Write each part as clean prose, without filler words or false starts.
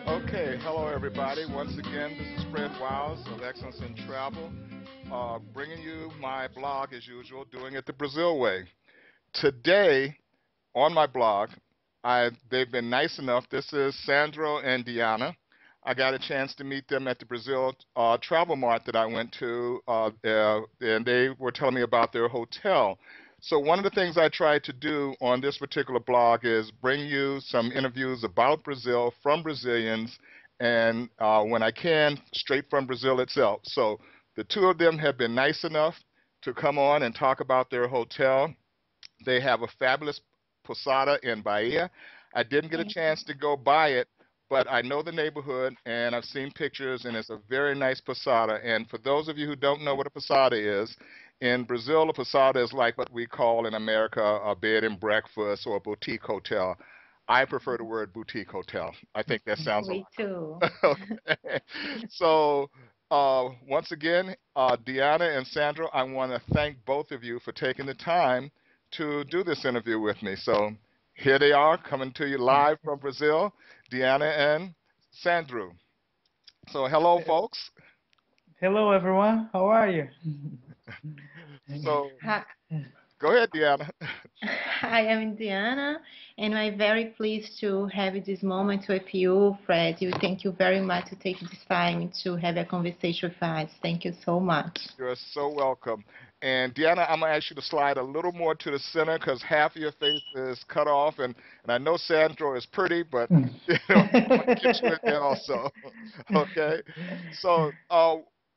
Okay, hello everybody. Once again, this is Fred Wiles of Excellence in Travel, bringing you my blog as usual, Doing It the Brazil Way. Today, on my blog, they've been nice enough. This is Sandro and Diana. I got a chance to meet them at the Brazil Travel Mart that I went to, and they were telling me about their hotel. So one of the things I try to do on this particular blog is bring you some interviews about Brazil from Brazilians, and when I can, straight from Brazil itself. So the two of them have been nice enough to come on and talk about their hotel. They have a fabulous posada in Bahia. I didn't get a chance to go by it, but I know the neighborhood, and I've seen pictures, and it's a very nice posada. And for those of you who don't know what a posada is, in Brazil, a posada is like what we call in America a bed and breakfast or a boutique hotel. I prefer the word boutique hotel. I think that sounds a Me lot. too. Okay. So once again, Deanna and Sandra, I want to thank both of you for taking the time to do this interview with me. So here they are coming to you live from Brazil, Deanna and Sandro. So hello, folks. Hello, everyone. How are you? So Hi, go ahead, Deanna. hi, I'm Diana, and I'm very pleased to have this moment with you, Fred. Thank you very much to take this time to have a conversation with us. Thank you so much. You're so welcome. And Deanna, I'm gonna ask you to slide a little more to the center because half of your face is cut off, and I know Sandro is pretty, but I want to get you in there also. Okay. So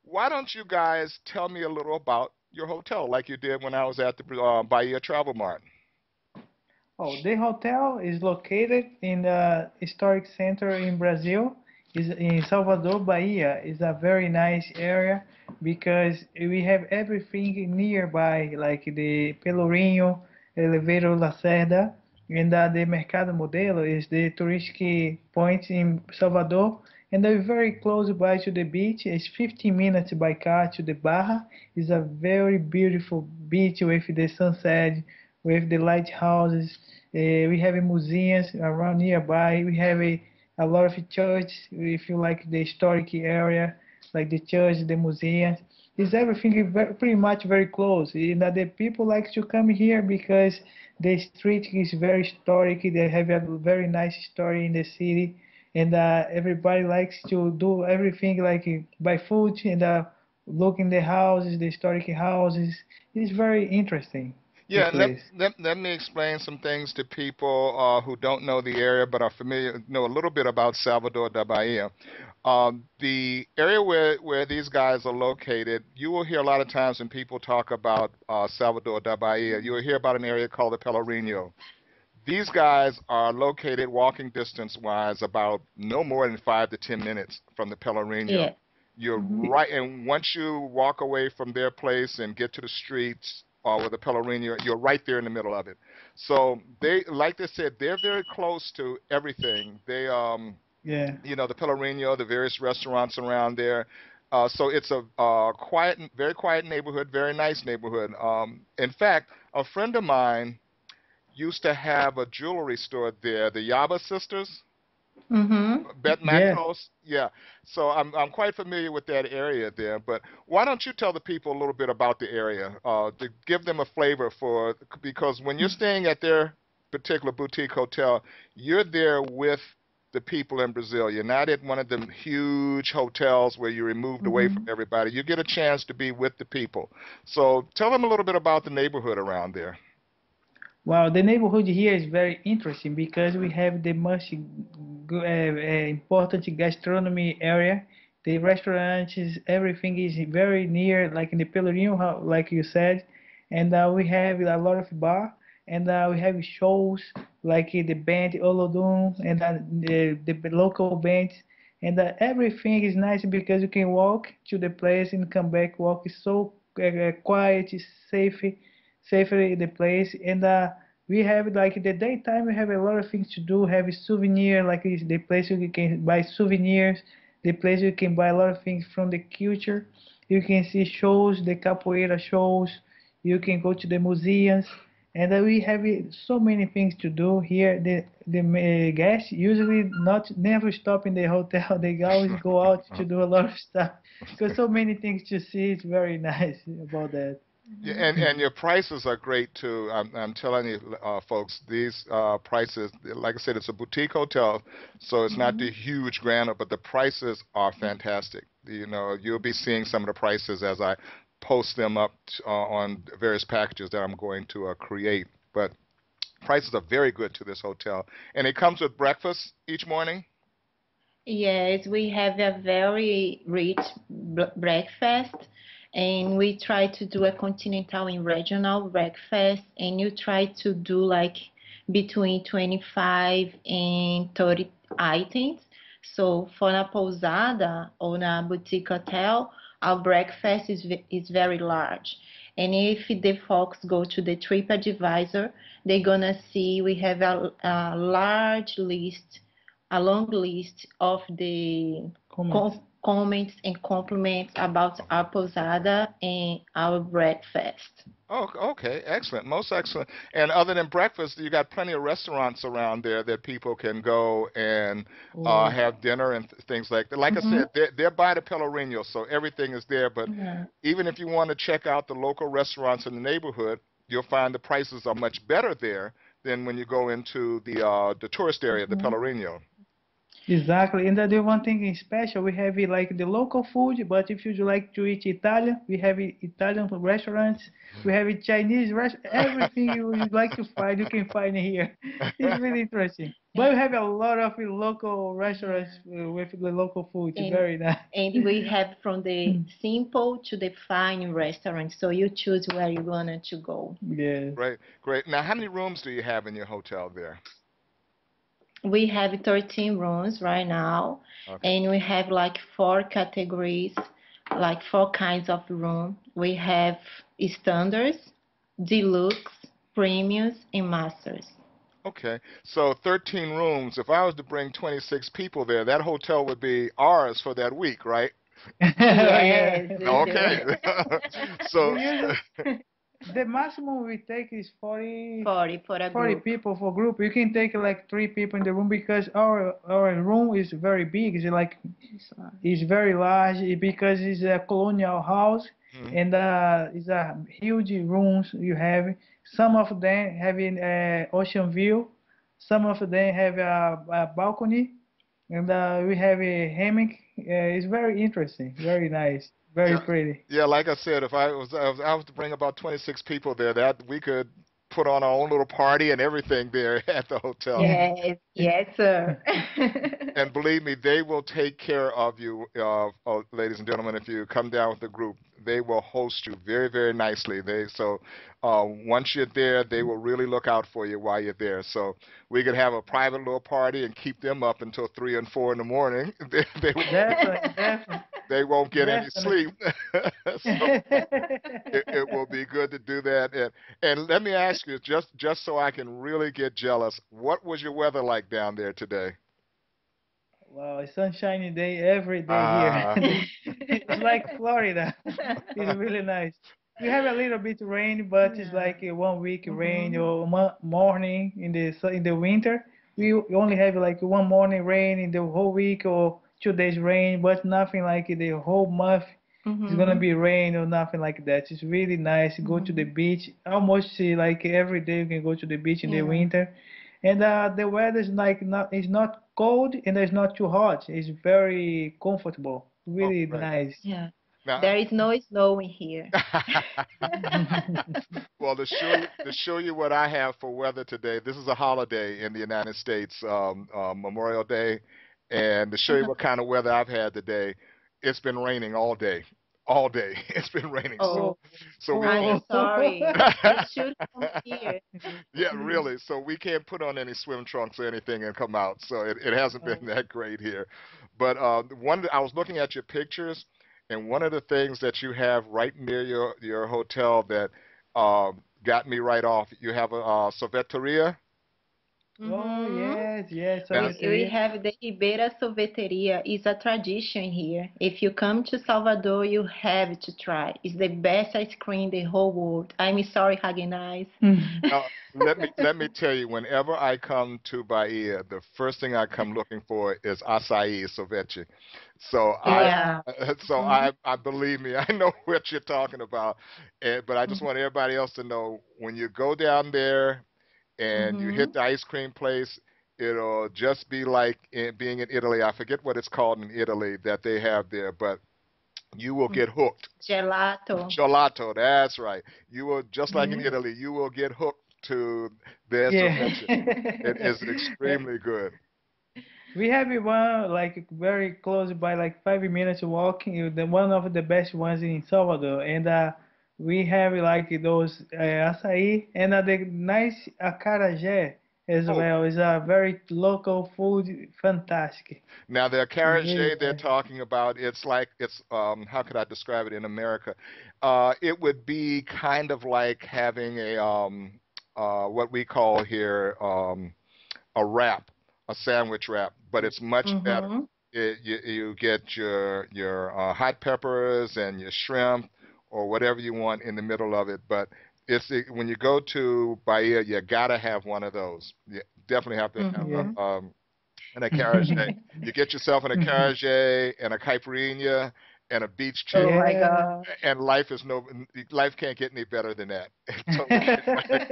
why don't you guys tell me a little about your hotel, like you did when I was at the Bahia Travel Mart? Oh, the hotel is located in the historic center in Brazil. Is in Salvador, Bahia. It's a very nice area because we have everything nearby, like the Pelourinho, Elevator Lacerda, and the Mercado Modelo is the touristic point in Salvador. And they're very close by to the beach. It's 15 minutes by car to the Barra. It's a very beautiful beach with the sunset, with the lighthouses. We have museums around nearby. We have a lot of church. If you like the historic area, like the church, the museums, is everything pretty much very close. That the people like to come here because the street is very historic. They have a very nice story in the city, and everybody likes to do everything like buy food and look in the houses, the historic houses. It's very interesting. The Yeah, place. let me explain some things to people who don't know the area but are familiar, know a little bit about Salvador da Bahia. The area where these guys are located, you will hear a lot of times when people talk about Salvador da Bahia, you will hear about an area called the Pelourinho. These guys are located walking distance wise about no more than 5 to 10 minutes from the Pelourinho. Yeah. You're Hmm. right, and once you walk away from their place and get to the streets with the Pelourinho, you're right there in the middle of it. So they, like they said, they're very close to everything. They, Yeah. the Pelourinho, the various restaurants around there. So it's a quiet, very quiet neighborhood, very nice neighborhood. In fact, a friend of mine used to have a jewelry store there, the Yaba sisters. Hmm. Bet Yeah. Macos, yeah. So I'm quite familiar with that area there. But why don't you tell the people a little bit about the area to give them a flavor for, because when you're staying at their particular boutique hotel, you're there with the people in Brazil. You're not at one of them huge hotels where you're removed away from Hmm. everybody. You get a chance to be with the people. So tell them a little bit about the neighborhood around there. Well, the neighborhood here is very interesting because we have the most important gastronomy area. The restaurants, everything is very near, like in the Pelourinho, like you said, and we have a lot of bar, and we have shows like the band Olodum and the local bands, and everything is nice because you can walk to the place and come back. Walk is so quiet, safe safely the place and we have like the daytime we have a lot of things to do have a souvenir like is the place you can buy souvenirs, the place you can buy a lot of things from the culture, you can see shows, the capoeira shows, you can go to the museums, and we have so many things to do here. The guests usually not never stop in the hotel. They always go out to do a lot of stuff because so many things to see. It's very nice about that. Yeah, Mhm. and your prices are great too. I'm telling you, folks, these prices, like I said, it's a boutique hotel, so it's not the Mhm. huge grand, but the prices are fantastic. You know, you'll be seeing some of the prices as I post them up on various packages that I'm going to create. But prices are very good to this hotel, and it comes with breakfast each morning. Yes, we have a very rich breakfast, and we try to do a continental and regional breakfast, and you try to do like between 25 and 30 items. So for a pousada or a boutique hotel, our breakfast is very large. And if the folks go to the TripAdvisor, they're gonna see we have a large list, a long list of the Comments. comments and compliments about our posada and our breakfast. Oh, okay, excellent, most excellent. And other than breakfast, you got plenty of restaurants around there that people can go and Oh, have dinner and things like that. Like I Hmm. said, they're by the Pelourinho, so everything is there. But Yeah. even if you want to check out the local restaurants in the neighborhood, you'll find the prices are much better there than when you go into the tourist area, the Hmm. Pelourinho. exactly. And the one thing is special, we have like the local food, but if you like to eat Italian, we have Italian restaurants, we have Chinese rest, everything you'd like to find, you can find here. It's really interesting. But we have a lot of local restaurants Yeah. with the local food. It's And very nice. and we have from the simple to the fine restaurant, so you choose where you want to go. Yes. Great, great. Now, how many rooms do you have in your hotel there? We have 13 rooms right now, Okay. and we have like four categories, like four kinds of room. We have standards, deluxe, premiums, and masters. Okay, so 13 rooms. If I was to bring 26 people there, that hotel would be ours for that week, right? Yeah. Yes, it Okay. is. So, We usually the maximum we take is 40, 40 for a 40 group. people for group. You can take like 3 people in the room because our room is very big. It's like it's very large because it's a colonial house mhm. and it's a huge rooms you have. Some of them having ocean view. Some of them have a balcony and we have a hammock. It's very interesting, very nice, very Yeah, pretty. yeah. Like I said, if I was to bring about 26 people there, that we could put on our own little party and everything there at the hotel. Yes, yes, sir. And believe me, they will take care of you, ladies and gentlemen. If you come down with the group, they will host you very, very nicely. Once you're there, they will really look out for you while you're there. So we could have a private little party and keep them up until 3 and 4 in the morning. Definitely, definitely, They won't get any sleep. definitely. So it will be good to do that. And let me ask you, just so I can really get jealous, what was your weather like down there today? Wow, a sunshiny day every day here. Ah, It's like Florida. It's really nice. We have a little bit rain, but it's Yeah. like a 1 week rain Mhm. or morning in the winter. We only have like one morning rain in the whole week or 2 days rain, but nothing like the whole month. It's gonna Mhm. be rain or nothing like that. It's really nice. Go to the Mhm. beach. Almost like every day you can go to the beach in the Yeah. winter. And the weather is like not it's not cold and it's not too hot. It's very comfortable. oh, Really great. nice. Yeah. Now, There is no snow in here. well, to show you what I have for weather today, this is a holiday in the United States, Memorial Day, and to show you what kind of weather I've had today, it's been raining all day, all day. It's been raining, Oh, Oh, so we I'm can't. oh. sorry. You should come here. Yeah, really. So we can't put on any swim trunks or anything and come out. So it hasn't been Oh, that great here. But I was looking at your pictures, and one of the things that you have right near your hotel that got me right off, you have a Cerveteria. Oh, Mm-hmm. yes, yes, Now, We sorveteria. have the Ribeira Sorveteria. It's a tradition here. If you come to Salvador, you have to try. It's the best ice cream in the whole world. I'm sorry, Hagenais. let me tell you, whenever I come to Bahia, the first thing I come looking for is açaí sorvete. So I, Yeah. Wow. so Mm-hmm. I believe me, I know what you're talking about. But I just want everybody else to know when you go down there and you Mm-hmm. hit the ice cream place, it'll just be like being in Italy. I forget what it's called in Italy that they have there, but you will get hooked. Gelato. Gelato, that's right. You will, just like in Mm-hmm. Italy, you will get hooked to their Yeah. ceviche. It is extremely good. We have one like very close by, like 5 minutes walking. The one of the best ones in Salvador, and we have like those açaí and the nice acarajé as Oh, well. It's a very local food, fantastic. now the It's really carriage they're nice. talking about, it's like it's how could I describe it in America? It would be kind of like having a what we call here a wrap, a sandwich wrap, but it's much better. Mm-hmm. You get your hot peppers and your shrimp or whatever you want in the middle of it. But when you go to Bahia, you gotta have one of those. You definitely have to have Yeah. Mm-hmm. an acarajé. You get yourself an acarajé and a caipirinha and a beach Oh chick, my Yeah. God. and life can't get any better than that. Don't get any better.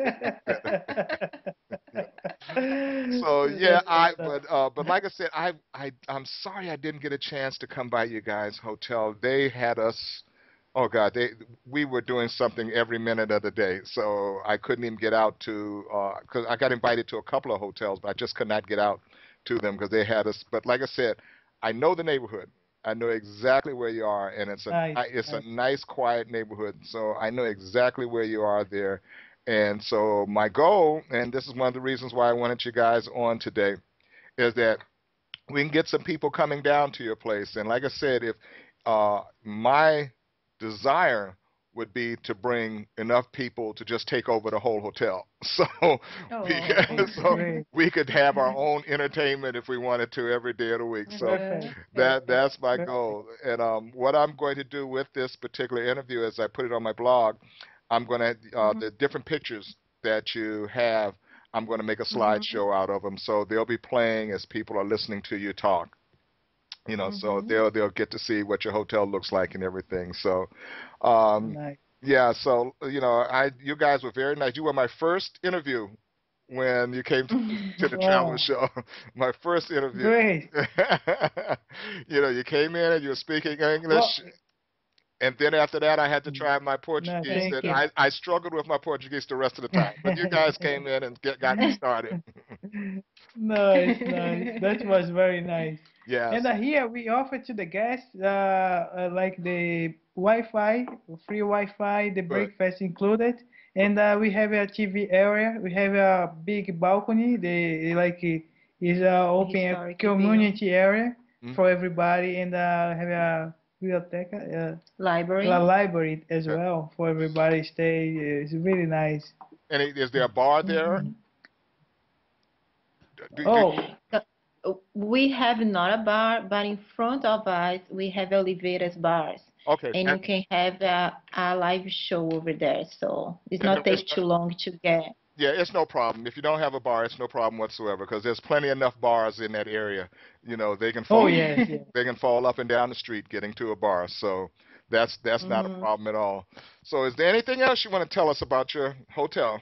You So yeah, That's awesome. but like I said, I'm sorry I didn't get a chance to come by you guys' hotel. They had us. Oh God, we were doing something every minute of the day, so I couldn't even get out to because I got invited to a couple of hotels, but I just could not get out to them because they had us. But like I said, I know the neighborhood. I know exactly where you are, and Nice, it's a nice. nice, quiet neighborhood. So I know exactly where you are there. And so my goal, and this is one of the reasons why I wanted you guys on today, is that we can get some people coming down to your place. And like I said, if my desire would be to bring enough people to just take over the whole hotel, so we Oh. could, Oh, so great. we could have our own entertainment if we wanted to every day of the week. So Uh-huh. Perfect. that's my Perfect. goal. And what I'm going to do with this particular interview, as I put it on my blog, I'm going to Mm-hmm. the different pictures that you have. I'm going to make a Mm-hmm. slideshow out of them, so they'll be playing as people are listening to you talk. So Mm-hmm. they'll get to see what your hotel looks like and everything. So, um, Nice. yeah. So you guys were very nice. You were my first interview when you came to the travel Wow. show. My first interview. Great. You came in and you were speaking Well, English, and then after that, I had to try my no, Portuguese. Thank thank And you. you. I struggled with my Portuguese the rest of the time. But you guys came in and got me started. Nice, nice. That was very nice. And Yes. here we offer to the guests like the Wi-Fi, free Wi-Fi, the Good. breakfast included, Good. and we have a TV area. We have a big balcony. The like is a open Historic view. community area Mm, for everybody, and have a biblioteca, a Library. library as okay. well for everybody stay. It's really nice. And is there a bar there? Mhm. Do Oh, Uh, We have not a bar, but in front of us we have Oliveira's bars, okay. and you can have a live show over there. So it's And not it's take too long to get. yeah, it's no problem. If you don't have a bar, it's no problem whatsoever because there's plenty enough bars in that area. They can oh fall yes, yes. they can fall up and down the street getting to a bar. So that's not a Hmm. problem at all. So is there anything else you want to tell us about your hotel?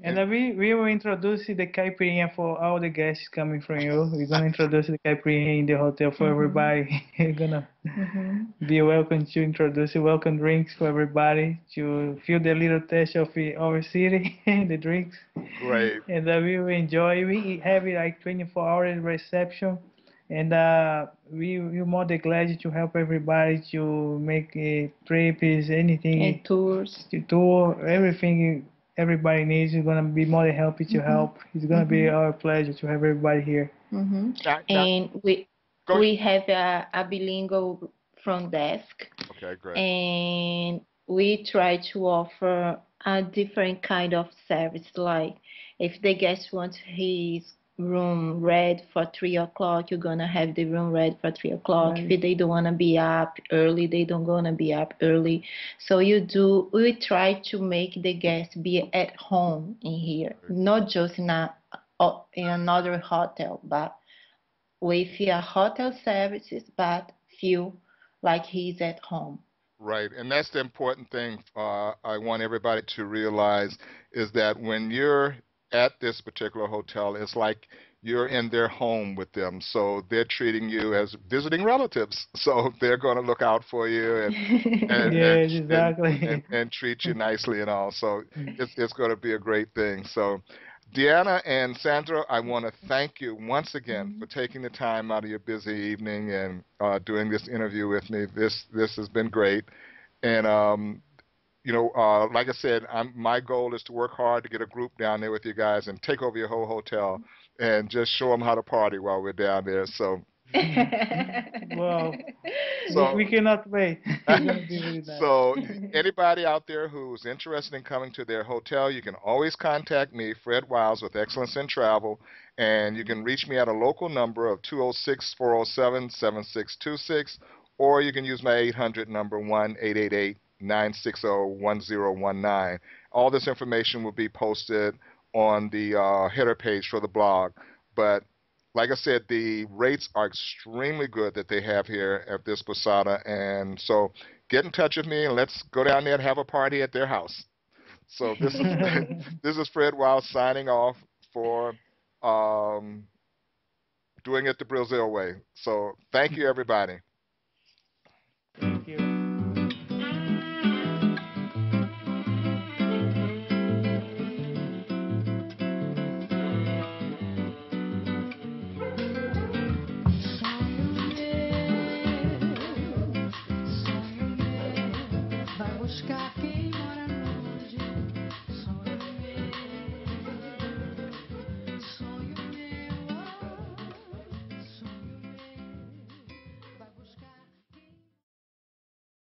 And And we will introduce the caipirinha for all the guests coming from you. We're gonna introduce the caipirinha in the hotel for Hmm. everybody. We're gonna Hmm. be welcome to introduce welcome drinks for everybody to feel the little taste of our city, the drinks. great, And we will enjoy. We have like 24 hours reception, and we're more than glad to help everybody to make trips, anything And tours. to tour, everything everybody needs. Is gonna be more than happy to Hmm. help. It's gonna be Hmm. our pleasure to have everybody here. Hmm. now And we go ahead. we have a bilingual front desk, Okay, great. and we try to offer a different kind of service. Like If the guest wants his room ready for 3 o'clock, you're gonna have the room ready for 3 o'clock. Right. If they don't wanna be up early, they don't gonna be up early. So we try to make the guests be at home in here, not just in another hotel, but with your hotel services, but feel like he's at home. Right, and that's the important thing I want everybody to realize is that when you're at this particular hotel, it's like you're in their home with them. So they're treating you as visiting relatives. So they're going to look out for you and and Yes, exactly. and treat you nicely and all. So it's going to be a great thing. So Deanna and Sandra, I want to thank you once again for taking the time out of your busy evening and doing this interview with me. This has been great. And like I said, my goal is to work hard to get a group down there with you guys and take over your whole hotel and just show them how to party while we're down there. So, Wow, so we cannot wait. It's gonna be really nice. so anybody out there who's interested in coming to their hotel, you can always contact me, Fred Wiles with Excellence in Travel, and you can reach me at a local number of 206-407-7626, or you can use my 800 number 1-888-960-1019. All this information will be posted on the header page for the blog. But like I said, the rates are extremely good that they have here at this Posada, and so get in touch with me and let's go down there and have a party at their house. So this is this is Fred Wild signing off for um, doing it the Brazil way. So thank you, everybody. Thank you. Vai buscar quem